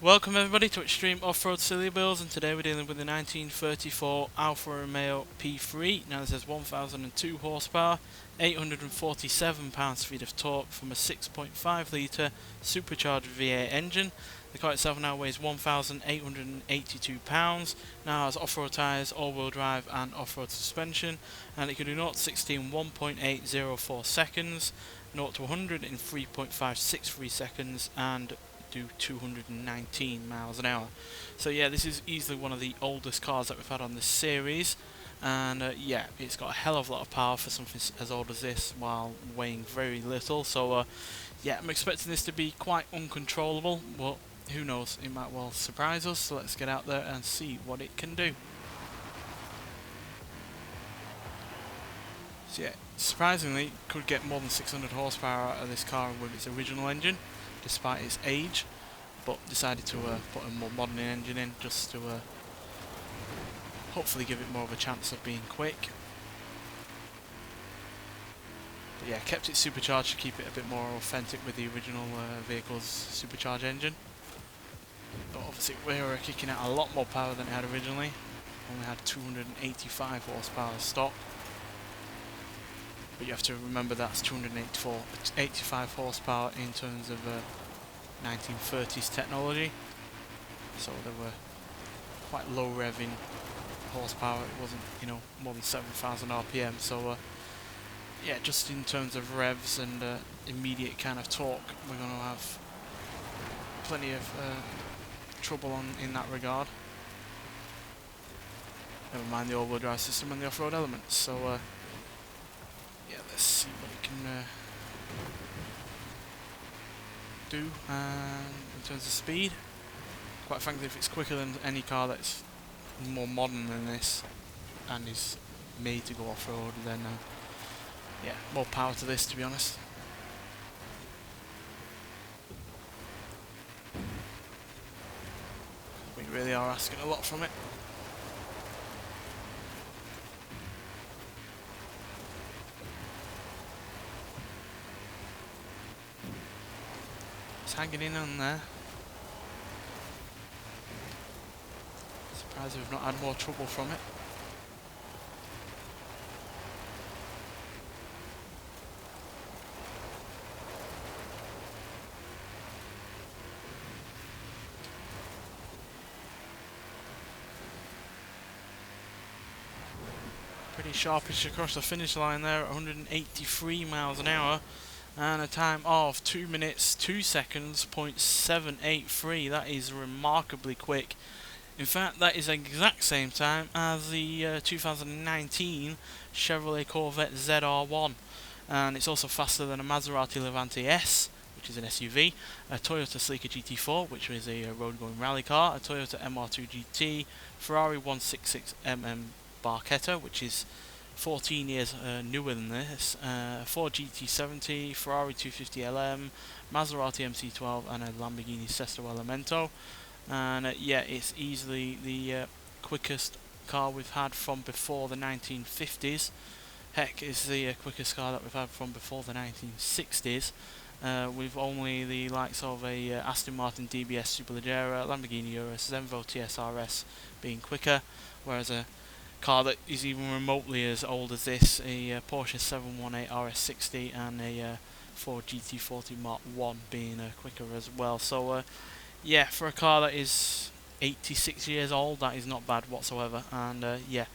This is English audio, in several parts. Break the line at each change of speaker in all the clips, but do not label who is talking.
Welcome everybody to Extreme Off-Road Silly Bills, and today we're dealing with the 1934 Alfa Romeo P3. Now this has 1002 horsepower, 847 pounds-feet of torque from a 6.5 litre supercharged V8 engine. The car itself now weighs 1,882 pounds, now has off-road tyres, all-wheel drive and off-road suspension, and it can do 0 to 60 in 1.804 seconds, 0 to 100 in 3.563 seconds, and do 219 miles an hour. So yeah, this is easily one of the oldest cars that we've had on this series, and yeah, it's got a hell of a lot of power for something as old as this while weighing very little. So yeah, I'm expecting this to be quite uncontrollable, but who knows, it might well surprise us. So let's get out there and see what it can do. So yeah, surprisingly could get more than 600 horsepower out of this car with its original engine despite its age, but decided to put a more modern engine in just to hopefully give it more of a chance of being quick. But yeah, kept it supercharged to keep it a bit more authentic with the original vehicle's supercharged engine. But obviously we were kicking out a lot more power than it had originally. Only had 285 horsepower stock. But you have to remember that's 85 horsepower in terms of 1930s technology. So they were quite low revving horsepower. It wasn't, you know, more than 7,000 RPM. So yeah, just in terms of revs and immediate kind of torque, we're going to have plenty of trouble in that regard. Never mind the all-wheel drive system and the off-road elements. So yeah, let's see what it can do in terms of speed. Quite frankly, if it's quicker than any car that's more modern than this and is made to go off-road, then yeah, more power to this, to be honest. We really are asking a lot from it. Hanging in on there. Surprised we've not had more trouble from it. Pretty sharpish across the finish line there at 183 miles an hour. And a time of 2 minutes 2 seconds .783. That is remarkably quick. In fact, that is the exact same time as the 2019 Chevrolet Corvette ZR1, and it's also faster than a Maserati Levante S, which is an SUV, a Toyota Sleeker GT4, which is a road-going rally car, a Toyota MR2 GT, Ferrari 166mm Barchetta, which is 14 years newer than this, Ford GT70, Ferrari 250LM, Maserati MC12 and a Lamborghini Sesto Elemento. And yeah, it's easily the quickest car we've had from before the 1950s. Heck, it's the quickest car that we've had from before the 1960s. With only the likes of a Aston Martin DBS Superleggera, Lamborghini Urus, Zenvo TSRS being quicker, whereas a car that is even remotely as old as this, a Porsche 718 RS60 and a Ford GT40 Mark 1 being quicker as well. So yeah, for a car that is 86 years old, that is not bad whatsoever, and yeah,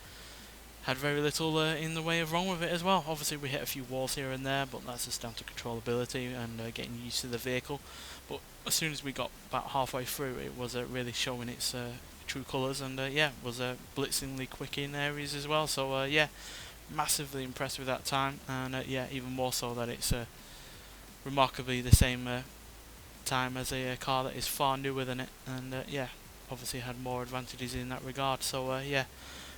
had very little in the way of wrong with it as well. Obviously we hit a few walls here and there, but that's just down to controllability and getting used to the vehicle. But as soon as we got about halfway through, it was really showing its true colours, and yeah, was blitzingly quick in areas as well. So yeah, massively impressed with that time, and yeah, even more so that it's remarkably the same time as a car that is far newer than it, and yeah, obviously had more advantages in that regard. So yeah,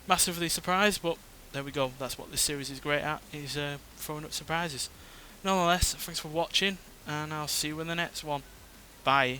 massively surprised, but there we go. That's what this series is great at, is throwing up surprises. Nonetheless, thanks for watching, and I'll see you in the next one. Bye.